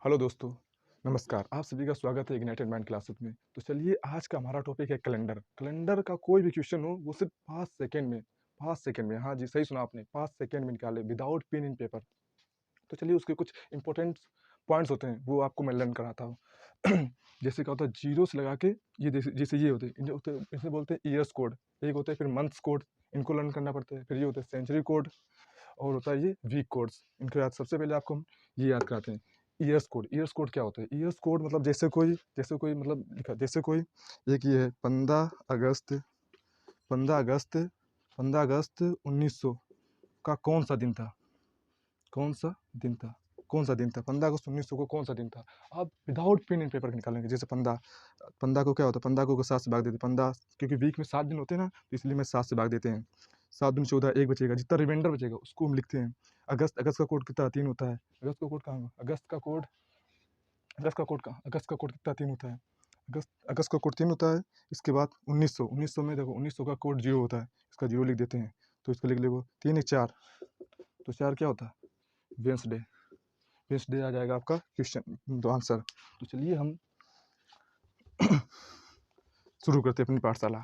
Hello दोस्तों, नमस्कार। आप सभी का स्वागत है इग्नाइटेड माइंड क्लासेस में। तो चलिए आज का हमारा टॉपिक है कैलेंडर। कैलेंडर का कोई भी क्वेश्चन हो वो सिर्फ 5 सेकंड में, हाँ जी सही सुना आपने, 5 सेकंड में निकाले विदाउट पेन एंड पेपर। तो चलिए उसके कुछ इंपॉर्टेंट पॉइंट्स होते हैं वो आपको मैं लर्न कराता हूँ। जैसे क्या होता है जीरो से लगा के ये जैसे जैसे ये होते हैं इसे बोलते हैं ईयर्स कोड। एक होता है फिर मंथ्स कोड, इनको लर्न करना पड़ता है। फिर ये होता है सेंचुरी कोड और होता है ये वीक कोड्स। इनके बाद सबसे पहले आपको हम ये याद कराते हैं ईयर्स कोड। ईयर्स कोड क्या होता है? ईयर्स कोड मतलब जैसे कोई मतलब लिखा, जैसे कोई एक ये है 15 अगस्त, 15 अगस्त 15 अगस्त 1900 का कौन सा दिन था? कौन सा दिन था? कौन सा दिन था? 15 अगस्त 1900 को कौन सा दिन था? आप विदाउट पेन एंड पेपर निकालेंगे। जैसे पंद्रह, पंद्रह को क्या होता है? पंद्रह को 7 से भाग देते हैं। पंद्रह क्योंकि वीक में 7 दिन होते हैं ना, तो इसलिए मैं 7 से भाग देते हैं। 7 दूनी 14, एक बचेगा। जितना रिमाइंडर बचेगा उसको हम लिखते हैं। अगस्त, अगस्त का कोड कितना? 3 होता है। अगस्त का कोड कहाँ होगा? अगस्त का कोड कितना? 3 होता है। अगस्त अगस्त का कोड 3 होता है। इसके बाद 1900, 1900 में देखो 1900 का कोड 0 होता है। इसका 0 लिख देते हैं। तो इसको लिख ले वो 3 1 4, तो 4 क्या होता है? वेंसडे। वेंसडे आ जाएगा आपका क्वेश्चन तो आंसर। तो चलिए हम शुरू करते हैं अपनी पाठशाला।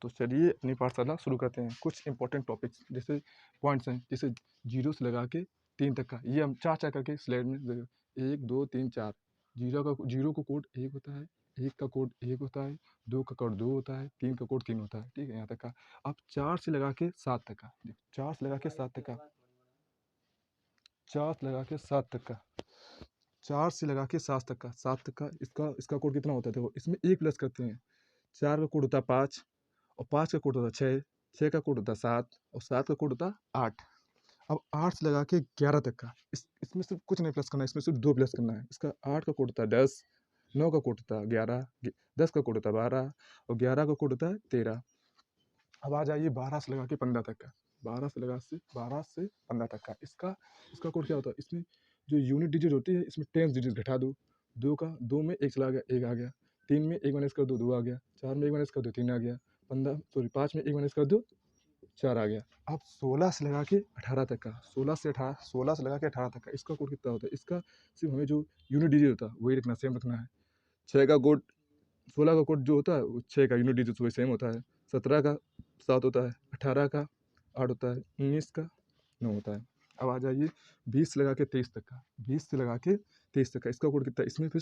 तो चलिए अपनी पाठशाला शुरू करते हैं। कुछ इंपॉर्टेंट टॉपिक्स जैसे पॉइंट्स हैं, जैसे जीरो से लगा के 3 तक का, ये हम चार चार करके स्लाइड में देखो। 1 2 3 4। जीरो का कोड 1 होता है, 1 का कोड 1 होता है, 2 का कोड 2 होता है, 3 का कोड 3 होता है। ठीक है, यहाँ तक का। अब 4 से लगा के 7 तक का, 4 से लगा के 7 तक का, 4 से लगा के 7 तक का, 4 से लगा के 7 तक का, 7 तक का, इसका इसका कोड कितना होता है? देखो इसमें एक प्लस करते हैं। 4 का कोड होता है 5, और 5 का कोड होता है 6, 6 का कोड होता है 7, और 7 का कोड होता है 8। अब 8 से लगा के 11 तक का, इसमें सिर्फ कुछ नहीं प्लस करना है, इसमें सिर्फ 2 प्लस करना है। इसका 8 का कोड होता है 10, 9 का कोड होता है 11, 10 का कोड होता है 12, और 11 का कोड होता है 13। अब आ जाइए 12 से लगा के 15 तक का, 12 से 15 तक का, इसका इसका कोड क्या होता है? इसमें जो यूनिट डिजिट होती है इसमें 10 डिजिट घटा दो। दो में एक चला गया, एक आ गया। 3 में एक माइनस कर दो, 2 आ गया। 4 में एक माइनस कर दो, 3 आ गया। 5 में एक माइनस कर दो, 4 आ गया। अब 16 से लगा के 18 तक का, 16 से लगा के 18 तक का, इसका कोड कितना होता है? इसका सिर्फ हमें जो यूनिट डिजिट होता है वही रखना, सेम रखना है। 6 का कोड, 16 का कोड जो होता है वो 6 का यूनिट डिजिट वही सेम होता है। 17 का 7 होता है, 18 का 8 होता है, 19 का 9 होता है। अब आ जाइए 20 से लगा के 23 तक का, 20 से लगा के 23 तक का, इसका कोड कितना है?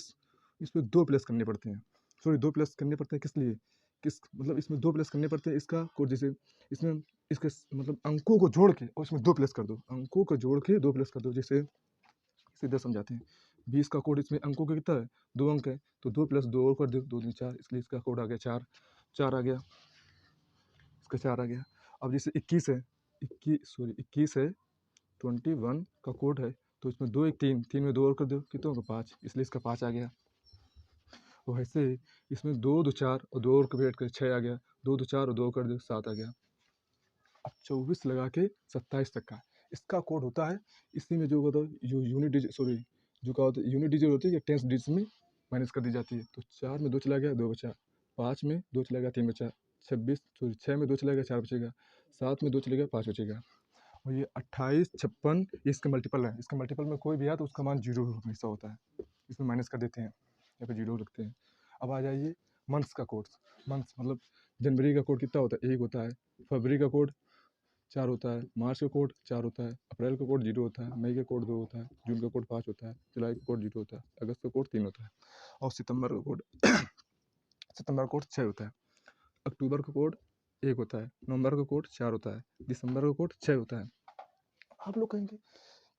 इसमें 2 प्लस करने पड़ते हैं। सॉरी, 2 प्लस करने पड़ते हैं किस लिए? किस मतलब इसमें 2 प्लस करने पड़ते हैं। इसका कोड जैसे इसमें इसके मतलब अंकों को जोड़ के और इसमें 2 प्लस कर दो, अंकों को जोड़ के 2 प्लस कर दो। जैसे सीधा समझाते हैं। 20 का कोड इसमें अंकों का कितना है? 2 अंक है, तो 2 प्लस 2 और कर दो, 2 दूनी 4, इसलिए इसका कोड आ गया 4। 4 आ गया, इसका 4 आ गया। अब जैसे 21 है, 21 है, 21 का कोड है, तो इसमें 2 1 3, 3 में 2 और कर दो, कितना होगा? 5, इसलिए इसका 5 आ गया। और ऐसे इसमें 2 2 4 और 2 और वेट कर 6 आ गया। 2 2 4 और 2 कर दो, 7 आ गया। अब 24 लगा के 27 तक का, इसका कोड होता है, इसी में जो होता है जो यूनिट डिजिट, सॉरी जो क्या होता है यूनिट डिजिट होती है, ये टेंस डिजिट में माइनस कर दी जाती है। तो 4 में 2 चला गया, 2 बचा। 5 में 2 चला गया, 3 बचा। 6 में 2 चला गया, 4 बचेगा। 7 में 2 चलेगा, 5 बचेगा। और ये 28 56 ये इसका मल्टीपल है। इसका मल्टीपल में कोई भी है तो उसका मान 0 हमेशा होता है, इसमें माइनस कर देते हैं, यहाँ पे 0 रखते हैं। अब आ जाइए मंथ्स का कोड। मंथ्स मतलब जनवरी का कोड कितना होता है? 1 होता है। फरवरी का कोड 4 होता है। मार्च का कोड 4 होता है। अप्रैल का कोड 0 होता है। मई का कोड 2 होता है। जून का कोड 5 होता है। जुलाई का कोड 0 होता है। अगस्त का कोड 3 होता है। और सितंबर का कोड सितंबर का कोड 6 होता है। अक्टूबर का कोड 1 होता है। नवंबर का कोड 4 होता है। दिसंबर का कोड 6 होता है। आप लोग कहेंगे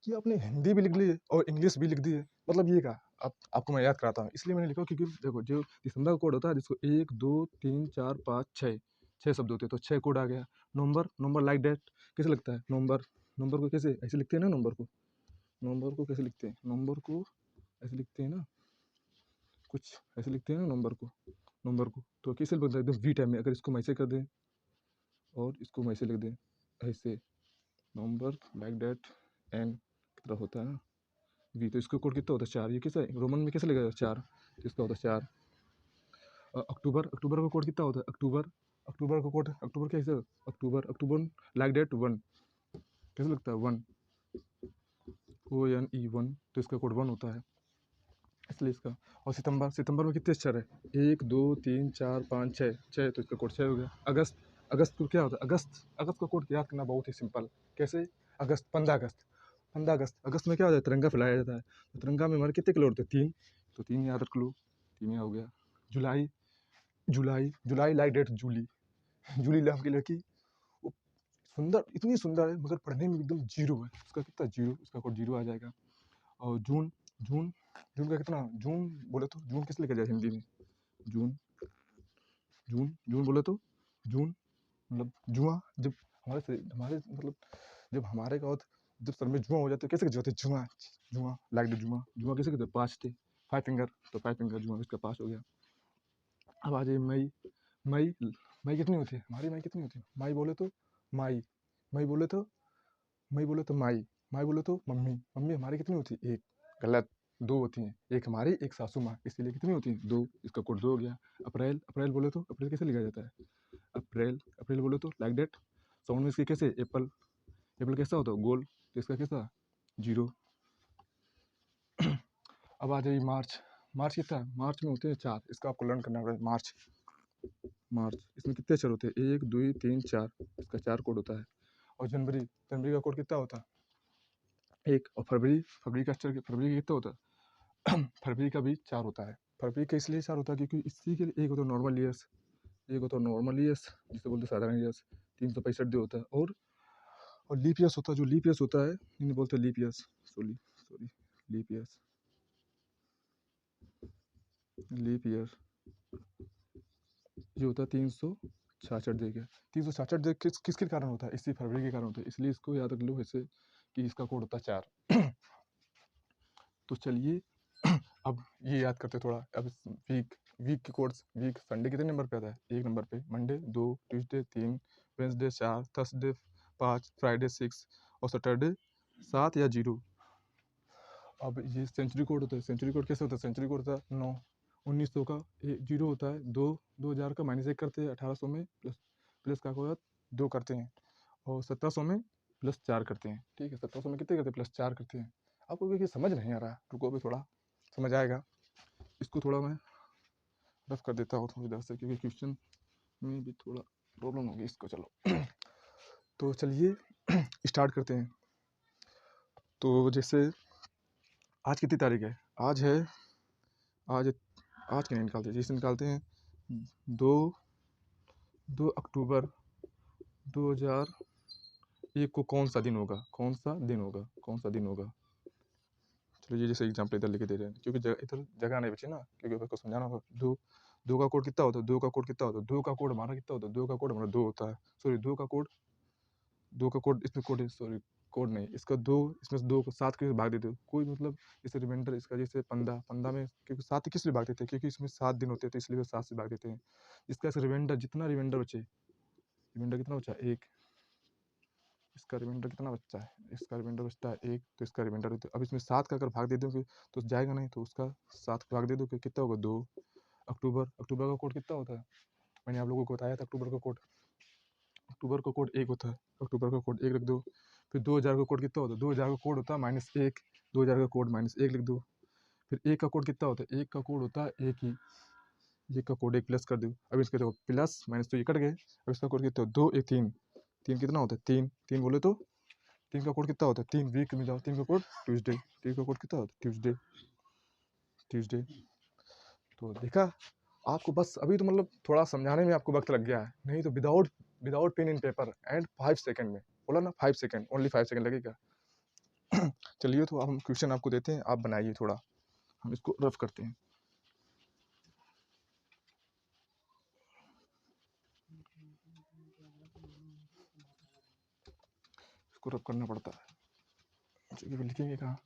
कि आपने हिंदी भी लिख ली है और इंग्लिश भी लिख दी है, मतलब ये का आपको मैं याद कराता हूँ, इसलिए मैंने लिखा क्योंकि देखो जो दिसंबर का कोड होता है जिसको 1 2 3 4 5 6 6 शब्द होते हैं, तो 6 कोड आ गया। नवंबर, नंबर लाइक डेट कैसे लगता है? नवंबर, नंबर को कैसे ऐसे लिखते हैं ना, नंबर को कैसे लिखते हैं? नंबर को ऐसे लिखते हैं ना, कुछ ऐसे लिखते हैं ना नंबर को तो कैसे बनता है? एकदम वी टाइम में। अगर इसको मैं ऐसे कर दें और इसको मैं ऐसे लिख दें, ऐसे नंबर लाइक डेट एंड की तरह होता है ना वी, तो इसका कोड कितना होता है? 4। ये कैसे रोमन में कैसे लगेगा? 4, तो इसका होता है 4। अक्टूबर, अक्टूबर का कोड कितना होता है? अक्टूबर का कोड, अक्टूबर कैसे? अक्टूबर लाइक डेट 1 कैसे लगता है? 1 O N E 1, तो इसका कोड 1 होता है। इसलिए इसका। और सितंबर, सितंबर में कितने अक्षर है? 1 2 3 4 5 6, 6 तो इसका कोड 6 हो गया। अगस्त, अगस्त को क्या होता है? अगस्त, अगस्त का कोड याद करना बहुत ही सिंपल। कैसे? अगस्त, 15 अगस्त, 15 अगस्त। अगस्त में क्या होता है? तिरंगा फहराया जाता है। तो तिरंगा में हमारे कितने कलर होते हैं? 3, तो 3 याद रख लो, 3 हो गया। जुलाई, जुलाई, जुलाई लाइक डेट जूली, जूली नाम की लड़की, वो सुंदर, इतनी सुंदर है मगर पढ़ने में एकदम जीरो है। उसका कितना? जीरो, उसका कोड जीरो आ जाएगा। और जून, जून, जून का कितना? जून बोले तो जून किस लिखा जाए हिंदी में? जून, जून, जून बोले तो जून मतलब जुआ। जब हमारे मतलब जब हमारे का होता, जब सर में जुआ हो जाता है कैसे कहते हैं? जुआ, जुआ लाइक द जुआ, जुआ कैसे कहते हैं? 5 थे, 5 फिंगर, तो 5 फिंगर जुआ, इसका 5 हो गया। अब आ जाइए मई, मई, मई कितनी होती है हमारी? मई कितनी होती है? मई बोले तो माई, मई बोले तो, मई बोले तो माई, माई बोले तो मम्मी, मम्मी हमारी कितनी होती है? 1, गलत, 2 होती हैं, एक हमारी एक सासू माँ, इसीलिए कितनी होती हैं? 2, इसका कोड 2 हो गया। अप्रैल, अप्रैल बोले तो अप्रैल कैसे लिखा जाता है? अप्रैल, अप्रैल बोले तो लाइक डेट। साउंड में इसके कैसे? एप्पल, एप्पल कैसा होता है? गोल, तो इसका कैसा? 0। अब आ जाइए मार्च, मार्च कितना है? मार्च में होते हैं 4, इसका आपको लर्न करना पड़ेगा। मार्च, मार्च, इसमें कितने अक्षर होते हैं? 1 2 3 4, इसका 4 कोड होता है। और जनवरी, जनवरी का कोड कितना होता है? 1। और फरवरी, फरवरी का अक्षर, फरवरी का कितना होता है? फरवरी का भी 4 होता है। फरवरी का इसलिए 4 होता है क्योंकि इसी के लिए एक होता है नॉर्मल ईयर्स, एक होता है नॉर्मल ईयर्स जिसे बोलते हैं साधारण ईयर्स, 365 दिन होता है। और लीप ईयर्स होता है, जो लीप ईयर्स होता है इन्हें बोलते हैं leap years, sorry sorry, leap years, leap year ये होता है 366 डे का। 366 डे किसके कारण होता है? इसी फरवरी के कारण होता है, इसलिए इसको याद रख लो ऐसे कि इसका कोड होता है 4। तो चलिए अब ये याद करते थोड़ा। अब वीक, वीक के कोड्स, वीक संडे कितने नंबर पे आता है? 1 नंबर पे, Monday 2, Tuesday 3, Wednesday 4, Thursday 5, Friday 6 और सैटरडे 7 या 0। अब ये सेंचुरी कोड होता है, सेंचुरी कोड कैसे होता है? सेंचुरी कोड होता है 9, 1900 का 0 होता है 2, 2000 का -1 करते हैं, 1800 में प्लस, प्लस का होगा 2 करते हैं, और 1700 में प्लस 4 करते हैं। ठीक है, 1700 में कितने करते हैं? प्लस 4 करते हैं। आपको क्योंकि समझ नहीं आ रहा, रुको अभी थोड़ा समझ आएगा। इसको थोड़ा मैं रफ कर देता हूँ थोड़ी देर से, क्योंकि क्वेश्चन में भी थोड़ा प्रॉब्लम होगी इसको। चलो तो चलिए स्टार्ट करते हैं। तो जैसे आज कितनी तारीख है? आज है, आज, आज क्या निकालते हैं? जैसे निकालते हैं 2 अक्टूबर 2001 को कौन सा दिन होगा? कौन सा दिन होगा? कौन सा दिन होगा? चलो ये जैसे एग्जाम्पल इधर लिखे दे रहे हैं, क्योंकि इधर जगह नहीं बची ना, क्योंकि उसको समझाना होगा। 2 का कोड कितना होता है? 2 का कोड कितना होता है? 2 का कोड हमारा कितना होता है? 2 का कोड हमारा 2 होता है। सॉरी 2 का कोड, 2 का कोड इसमें कोड है, सॉरी कोड नहीं, इसका 2, इसमें से 2 को 7 के भाग देते हो कोई मतलब, जैसे रिमाइंडर इसका, जैसे 15, 15 में क्योंकि 7 किस लिए भाग देते हैं? क्योंकि इसमें 7 दिन होते हैं, तो इसलिए वो 7 से भाग देते हैं। इसका रिमाइंडर, जितना रिमाइंडर बचे, रिमाइंडर कितना बचा? 1। इसका रिमाइंडर कितना बचता है? इसका रिमाइंडर बचता है 1, तो इसका रिमाइंडर, अब इसमें 7 का अगर भाग दे दोगे तो जाएगा नहीं, तो उसका 7 का भाग दे दो, कितना होगा? 2। अक्टूबर, अक्टूबर का कोड कितना होता है? मैंने आप लोगों को बताया था अक्टूबर का कोड, अक्टूबर का कोड 1 होता है, अक्टूबर का कोड 1 लिख दो। फिर 2000 का कोड कितना होता है? 2000 का कोड होता है -1, 2000 का कोड -1 लिख दो। फिर 1 का कोड कितना होता है? 1 का कोड होता है 1 ही, 1 का कोड 1 प्लस कर दो। अब इसके देखो प्लस माइनस तो ये कट गए। अब इसका कोड कितना? 2 1 3, 3 कितना होता है? 3, 3 बोले तो 3 का कोड कितना होता है? 3 वीक में जाओ, 3 का कोड ट्यूसडे, 3 का कोड कितना होता है? Tuesday, Tuesday. तो देखा आपको, बस अभी तो मतलब थोड़ा समझाने में आपको वक्त लग गया है, नहीं तो without without pain in paper and 5 second में, बोला ना 5 सेकंड, ओनली 5 सेकंड लगेगा। चलिए तो अब हम क्वेश्चन आपको देते हैं, आप बनाइए थोड़ा, हम इसको रफ करते हैं। इसको रफ करना पड़ता है, क्योंकि लिखेंगे कहाँ।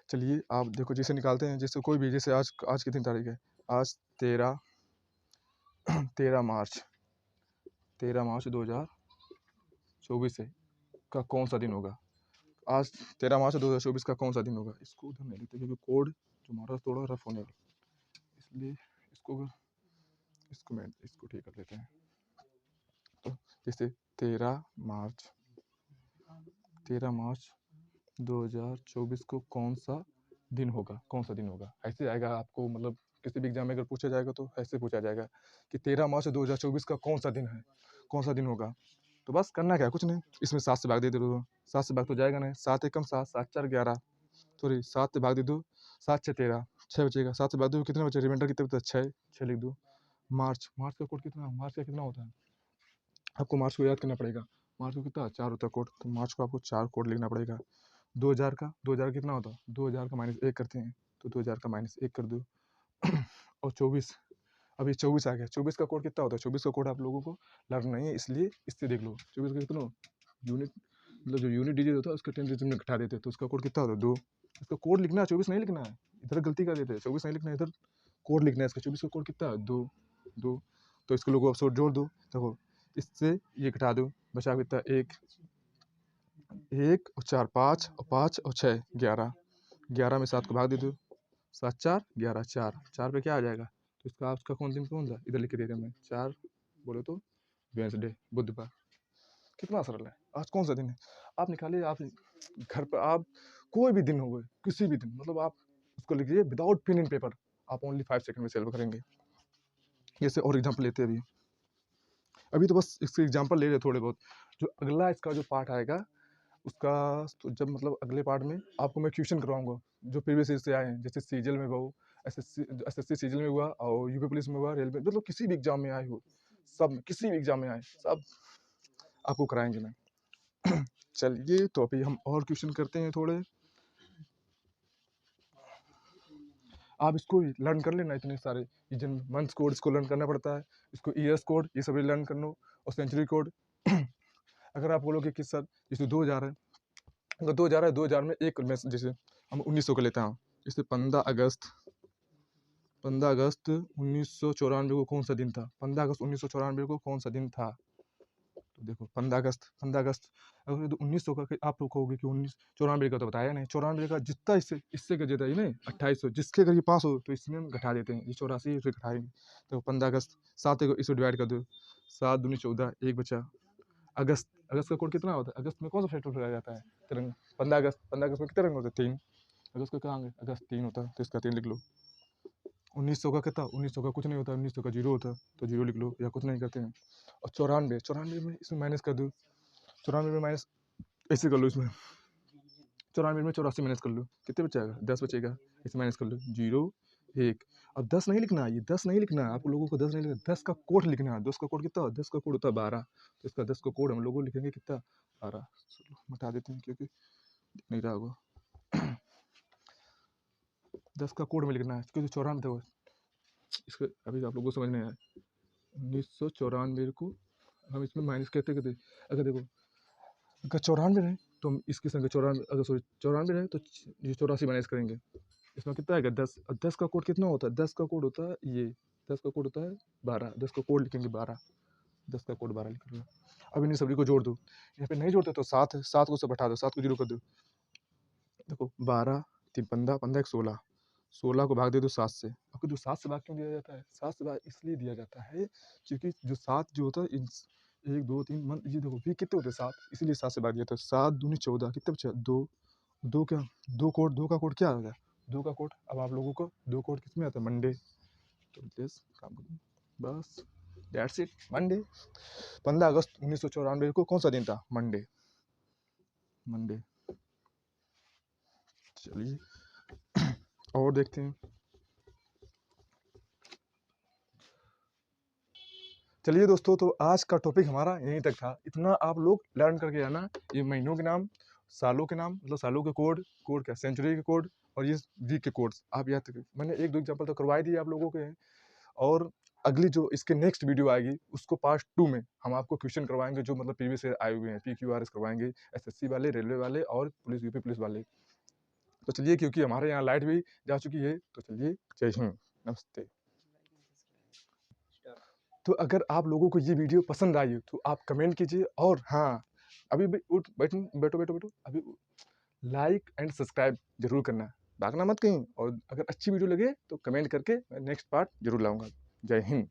चलिए आप देखो, जैसे निकालते हैं, जैसे कोई भी, जैसे आज, आज कितनी तारीख है? आज 13 मार्च, 13 मार्च 2024 है का कौन सा दिन होगा? आज 13 मार्च 2024 का कौन सा दिन होगा? इसको उधर नहीं लेते क्योंकि कोड जो हमारा थोड़ा रफ होने वाला, इसलिए इसको, इसको मैं इसको ठीक कर लेते हैं। तो जैसे 13 मार्च 2024 को कौन सा दिन होगा, कौन सा दिन होगा, ऐसे आएगा आपको, मतलब किसी भी एग्जाम में अगर पूछा जाएगा तो ऐसे पूछा जाएगा कि 13 मार्च 2024 का कौन सा दिन है, कौन सा दिन होगा। तो बस करना क्या है, कुछ नहीं, इसमें 7 से भाग दे दो, 7 से भाग तो जाएगा नहीं, 7 एकम 7, 7 4 11, सॉरी 7 से भाग दे दो, 7 6 13, 6 बचेगा, 7 से भाग दो कितने बचे, रिमाइंडर कितने बचे, 6, 6 लिख दो। मार्च, मार्च का कोड कितना, मार्च का कितना होता है, आपको मार्च को याद करना पड़ेगा, मार्च को कितना 4 होता है कोड, तो मार्च को आपको 4 कोड लिखना पड़ेगा। 2000 का, 2000 कितना होता है, 2000 का -1 करते हैं, तो 2000 का -1 कर दो। और 24, अभी 24 आ गया, 24 का कोड कितना होता है, 24 का कोड आप लोगों को लर्न नहीं है, इसलिए इससे देख लो, 24 का कितना यूनिट, मतलब जो यूनिट डिजिट होता है उसका 10 डिजिट में घटा देते हैं, तो उसका कोड कितना होता है 2। इसका कोड लिखना है, 24 नहीं लिखना है, इधर गलती कर देते हैं, 24 नहीं लिखना है, इधर कोड लिखना है इसका, 24 का कोड कितना है 2 2। तो इसके लोगों को जोड़ दो, देखो इससे ये घटा दो, बचा कितना 1 1 और 4 5 और 5 और 6 11, 11 में 7 को भाग दे दो, 7 4 11, 4 4 पे क्या आ जाएगा, तो इसका आपका कौन दिन कौन सा, इधर लिख के दे रहे हैं मैं 4, बोले तो वेंसडे, बुधवार। कितना सरल है, आज कौन सा दिन है, आप निकालिए, आप घर पर आप कोई भी दिन हो गए, किसी भी दिन, मतलब आप उसको लिखिए विदाउट पेन एंड पेपर, आप ओनली 5 सेकंड में सॉल्व करेंगे। जैसे और एग्जांपल लेते हैं, अभी तो बस इसके एग्जांपल ले रहे थोड़े बहुत, जो अगला इसका जो पार्ट आएगा उसका, तो जब मतलब अगले पार्ट में आपको मैं क्वेश्चन करवाऊंगा जो प्रीवियस ईयर से आए हैं, जैसे सीजीएल में बहु, एसएससी सीजीएल में हुआ, और यूपी पुलिस में हुआ, रेलवे, मतलब किसी भी एग्जाम में आए हो, सब किसी भी एग्जाम में आए, सब आपको कराएंगे मैं। चलिए तो अभी हम और क्वेश्चन करते हैं थोड़े, आप इसको लर्न कर लेना, इतने सारे जन मंथ्स कोड इसको लर्न करना पड़ता है, इसको ईयर्स कोड ये सब लर्न कर लो, और सेंचुरी कोड। अगर आप बोलोगे कि सर जैसे 2000 है, अगर 2000 है, 2000 में एक में जैसे हम 1900 का लेते हैं, जैसे 15 अगस्त 1994 को कौन सा दिन था, 15 अगस्त 1994 को कौन सा दिन था, तो देखो 15 अगस्त अगर तो 1900 का, आप लोग कहोगे कि 1994 का तो बताया नहीं, 94 का जितना इससे का ज्यादा ही नहीं, 2800, जिसके अगर ये पास हो तो इसमें हम घटा देते हैं, ये 84 से घटाएंगे, तो 15 अगस्त 7 को इसको डिवाइड कर दो, 7 दूनी 14, 1 बचा। अगस्त, अगस्त का कोड कितना होता है, अगस्त में कौन सा फेस्टिवल लगाया जाता है, तिरंगा। 15 अगस्त में कितने रंग होते हैं, 3, अगस्त का कहाँ, अगस्त 3 होता है, तो इसका 3 लिख लो। 1900 का कितना, 1900 का कुछ नहीं होता, 1900 का 0 होता है, तो 0 लिख लो, या कुछ नहीं करते हैं। और 94, 94 में इसमें माइनस कर दो, 94 में माइनस ऐसे कर लो, इसमें 94 में 84 माइनस कर लो, कितने बचेगा, 10 बचेगा, इसे माइनस कर लो, 0 1। अब 10 नहीं लिखना, ये 10 नहीं लिखना, आप लोगों को 10 नहीं लिखना, 10 का कोड लिखना है, 10 का कोड कितना, 10 का कोड होता है 12, तो इसका 10 का कोड हम लोगों लिखेंगे कितना, 12। चलो बता देते हैं क्योंकि दिख नहीं रहा होगा। 10 का कोड में लिखना है, क्योंकि 94 देखो, इसको अभी आप लोगों को समझ नहीं आया, 1994 को हम इसमें माइनस कैसे करते, अगर देखो अगर 94 है तो हम इसके संग 94, अगर सॉरी 94 है तो ये 84 माइनस करेंगे, इसमें कितना आएगा 10, और 10 का कोड कितना होता है, 10 का कोड होता है ये, 10 का कोड होता है 12, 10 का कोड लिखेंगे 12, 10 का कोड 12 लिख लो। अब इन सभी को जोड़ दो, यहाँ पे नहीं जोड़ते तो 7 है, 7 को सब हटा दो, 7 को 0 कर दो, देखो 12 3 15, 15 1 16, 16 को भाग दे दो 7 से, आपको जो 7 से भाग क्यों दिया जाता है, 7 से भाग इसलिए दिया जाता है क्योंकि जो 7 जो होता है, 1 2 3 मन, ये देखो ये कितने होते हैं 7, इसीलिए 7 से भाग दिया था, 7 दूनी 14, कितने बचा 2, 2 क्या, 2 कोड, 2 का कोड क्या आ गया, 2 का कोड, अब आप लोगों को 2 कोड किस में आता है, मंडे, तो दिस काम करो बस, दैट्स इट, मंडे। 15 अगस्त 1994 को कौन सा दिन था, मंडे, मंडे। चलिए और देखते हैं, चलिए दोस्तों, तो आज का टॉपिक हमारा यहीं तक था, इतना आप लोग लर्न करके आना, ये महीनों के नाम, सालों के नाम, मतलब सालों के कोड, कोड क्या सेंचुरी के कोड, और ये वीक के कोड्स आप याद करिए, मैंने 1 2 एग्जांपल तो करवाई दिए आप लोगों के, और अगली जो इसके नेक्स्ट वीडियो आएगी उसको पार्ट 2 में हम आपको क्वेश्चन करवाएंगे जो मतलब प्रीवियस ईयर आए हुए हैं, PQRS करवाएंगे, एसएससी वाले, रेलवे वाले, और पुलिस, यूपी पुलिस वाले। तो चलिए, क्योंकि हमारे यहाँ लाइट भी जा चुकी है, तो चलिए, जय हिंद, नमस्ते। तो अगर आप लोगों को ये वीडियो पसंद आई हो तो आप कमेंट कीजिए, और हाँ, अभी भी उठ बैठो बैठो बैठो बैठो, अभी लाइक एंड सब्सक्राइब जरूर करना, भागना मत कहीं, और अगर अच्छी वीडियो लगे तो कमेंट करके मैं नेक्स्ट पार्ट जरूर लाऊंगा। जय हिंद।